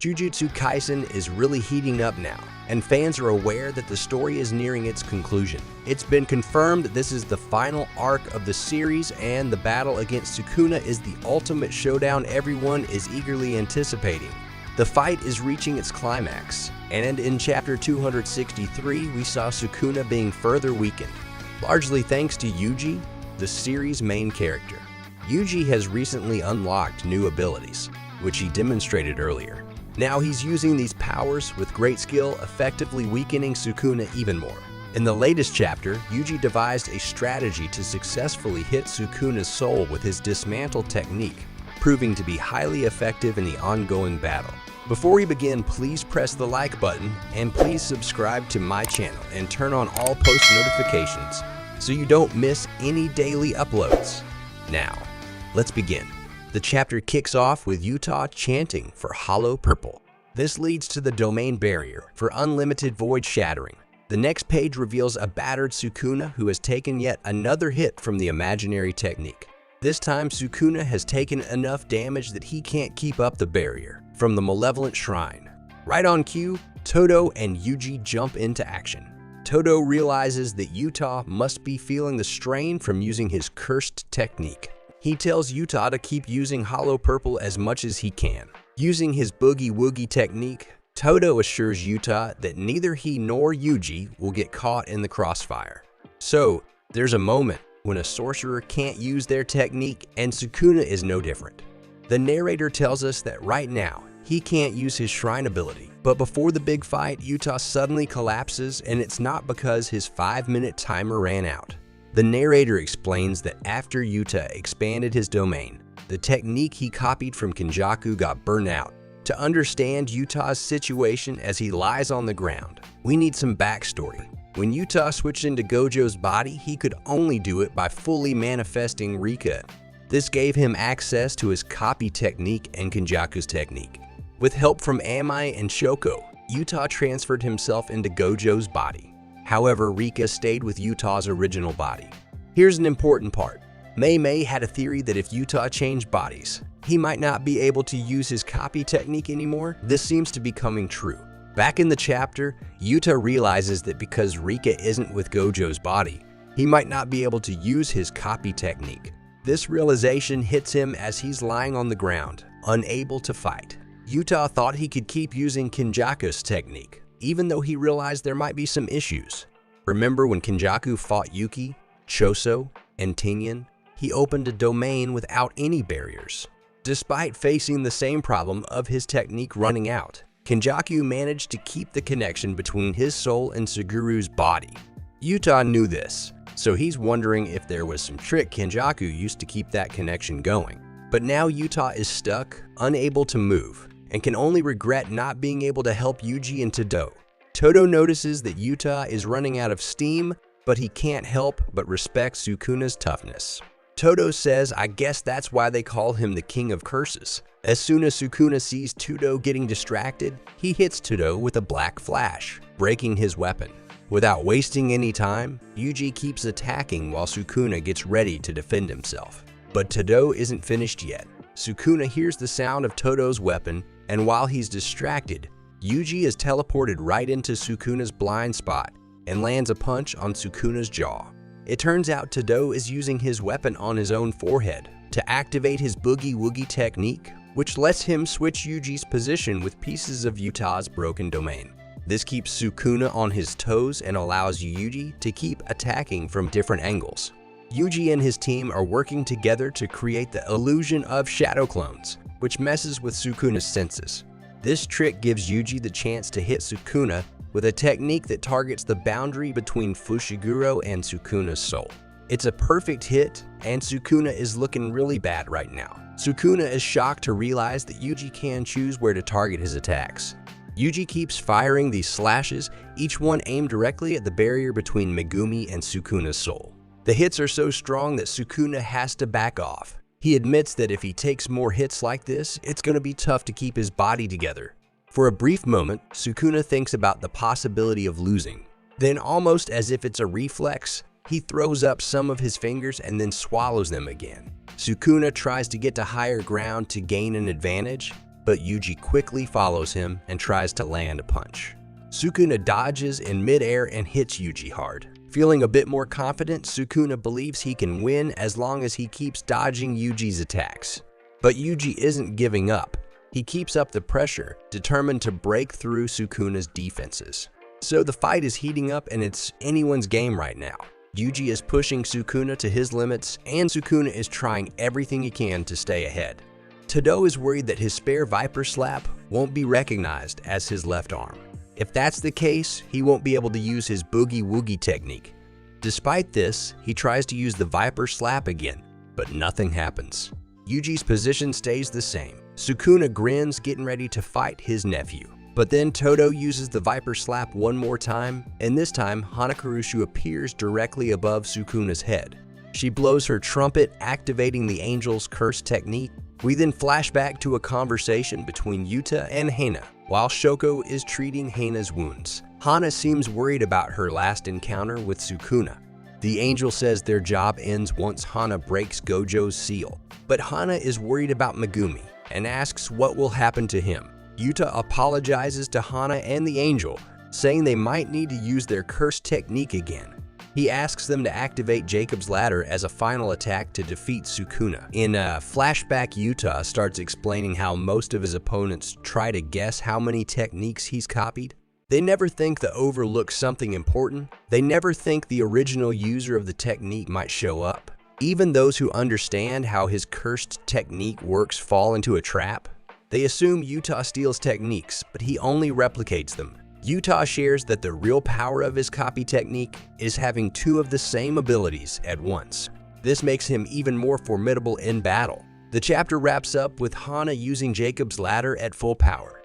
Jujutsu Kaisen is really heating up now, and fans are aware that the story is nearing its conclusion. It's been confirmed that this is the final arc of the series, and the battle against Sukuna is the ultimate showdown everyone is eagerly anticipating. The fight is reaching its climax, and in chapter 263 we saw Sukuna being further weakened, largely thanks to Yuji, the series' main character. Yuji has recently unlocked new abilities, which he demonstrated earlier. Now he's using these powers with great skill, effectively weakening Sukuna even more. In the latest chapter, Yuji devised a strategy to successfully hit Sukuna's soul with his dismantle technique, proving to be highly effective in the ongoing battle. Before we begin, please press the like button and please subscribe to my channel and turn on all post notifications so you don't miss any daily uploads. Now, let's begin. The chapter kicks off with Yuta chanting for Hollow Purple. This leads to the domain barrier for unlimited void shattering. The next page reveals a battered Sukuna who has taken yet another hit from the imaginary technique. This time, Sukuna has taken enough damage that he can't keep up the barrier from the malevolent shrine. Right on cue, Todo and Yuji jump into action. Todo realizes that Yuta must be feeling the strain from using his cursed technique. He tells Yuta to keep using Hollow Purple as much as he can. Using his Boogie Woogie technique, Todo assures Yuta that neither he nor Yuji will get caught in the crossfire. So, there's a moment when a sorcerer can't use their technique, and Sukuna is no different. The narrator tells us that right now, he can't use his shrine ability, but before the big fight, Yuta suddenly collapses, and it's not because his 5-minute timer ran out. The narrator explains that after Yuta expanded his domain, the technique he copied from Kenjaku got burned out. To understand Yuta's situation as he lies on the ground, we need some backstory. When Yuta switched into Gojo's body, he could only do it by fully manifesting Rika. This gave him access to his copy technique and Kenjaku's technique. With help from Amai and Shoko, Yuta transferred himself into Gojo's body. However, Rika stayed with Yuta's original body. Here's an important part. Mei had a theory that if Yuta changed bodies, he might not be able to use his copy technique anymore. This seems to be coming true. Back in the chapter, Yuta realizes that because Rika isn't with Gojo's body, he might not be able to use his copy technique. This realization hits him as he's lying on the ground, unable to fight. Yuta thought he could keep using Kenjaku's technique, even though he realized there might be some issues. Remember when Kenjaku fought Yuki, Choso, and Tinyan? He opened a domain without any barriers. Despite facing the same problem of his technique running out, Kenjaku managed to keep the connection between his soul and Suguru's body. Yuta knew this, so he's wondering if there was some trick Kenjaku used to keep that connection going. But now Yuta is stuck, unable to move, and can only regret not being able to help Yuji and Todo. Todo notices that Yuta is running out of steam, but he can't help but respect Sukuna's toughness. Todo says, I guess that's why they call him the King of Curses. As soon as Sukuna sees Todo getting distracted, he hits Todo with a black flash, breaking his weapon. Without wasting any time, Yuji keeps attacking while Sukuna gets ready to defend himself. But Todo isn't finished yet. Sukuna hears the sound of Todo's weapon, and while he's distracted, Yuji is teleported right into Sukuna's blind spot and lands a punch on Sukuna's jaw. It turns out Todo is using his weapon on his own forehead to activate his Boogie Woogie technique, which lets him switch Yuji's position with pieces of Yuta's broken domain. This keeps Sukuna on his toes and allows Yuji to keep attacking from different angles. Yuji and his team are working together to create the illusion of shadow clones, which messes with Sukuna's senses. This trick gives Yuji the chance to hit Sukuna with a technique that targets the boundary between Fushiguro and Sukuna's soul. It's a perfect hit, and Sukuna is looking really bad right now. Sukuna is shocked to realize that Yuji can choose where to target his attacks. Yuji keeps firing these slashes, each one aimed directly at the barrier between Megumi and Sukuna's soul. The hits are so strong that Sukuna has to back off. He admits that if he takes more hits like this, it's going to be tough to keep his body together. For a brief moment, Sukuna thinks about the possibility of losing. Then, almost as if it's a reflex, he throws up some of his fingers and then swallows them again. Sukuna tries to get to higher ground to gain an advantage, but Yuji quickly follows him and tries to land a punch. Sukuna dodges in midair and hits Yuji hard. Feeling a bit more confident, Sukuna believes he can win as long as he keeps dodging Yuji's attacks. But Yuji isn't giving up. He keeps up the pressure, determined to break through Sukuna's defenses. So the fight is heating up and it's anyone's game right now. Yuji is pushing Sukuna to his limits, and Sukuna is trying everything he can to stay ahead. Todo is worried that his spare Viper Slap won't be recognized as his left arm. If that's the case, he won't be able to use his Boogie Woogie technique. Despite this, he tries to use the Viper Slap again, but nothing happens. Yuji's position stays the same. Sukuna grins, getting ready to fight his nephew. But then Todo uses the Viper Slap one more time, and this time Hanakarushu appears directly above Sukuna's head. She blows her trumpet, activating the Angel's Curse technique. We then flash back to a conversation between Yuta and Hana, while Shoko is treating Hana's wounds. Hana seems worried about her last encounter with Sukuna. The angel says their job ends once Hana breaks Gojo's seal, but Hana is worried about Megumi and asks what will happen to him. Yuta apologizes to Hana and the angel, saying they might need to use their curse technique again. He asks them to activate Jacob's Ladder as a final attack to defeat Sukuna. In a flashback, Yuta starts explaining how most of his opponents try to guess how many techniques he's copied. They never think to overlook something important. They never think the original user of the technique might show up. Even those who understand how his cursed technique works fall into a trap. They assume Yuta steals techniques, but he only replicates them. Yuta shares that the real power of his copy technique is having two of the same abilities at once. This makes him even more formidable in battle. The chapter wraps up with Hana using Jacob's Ladder at full power.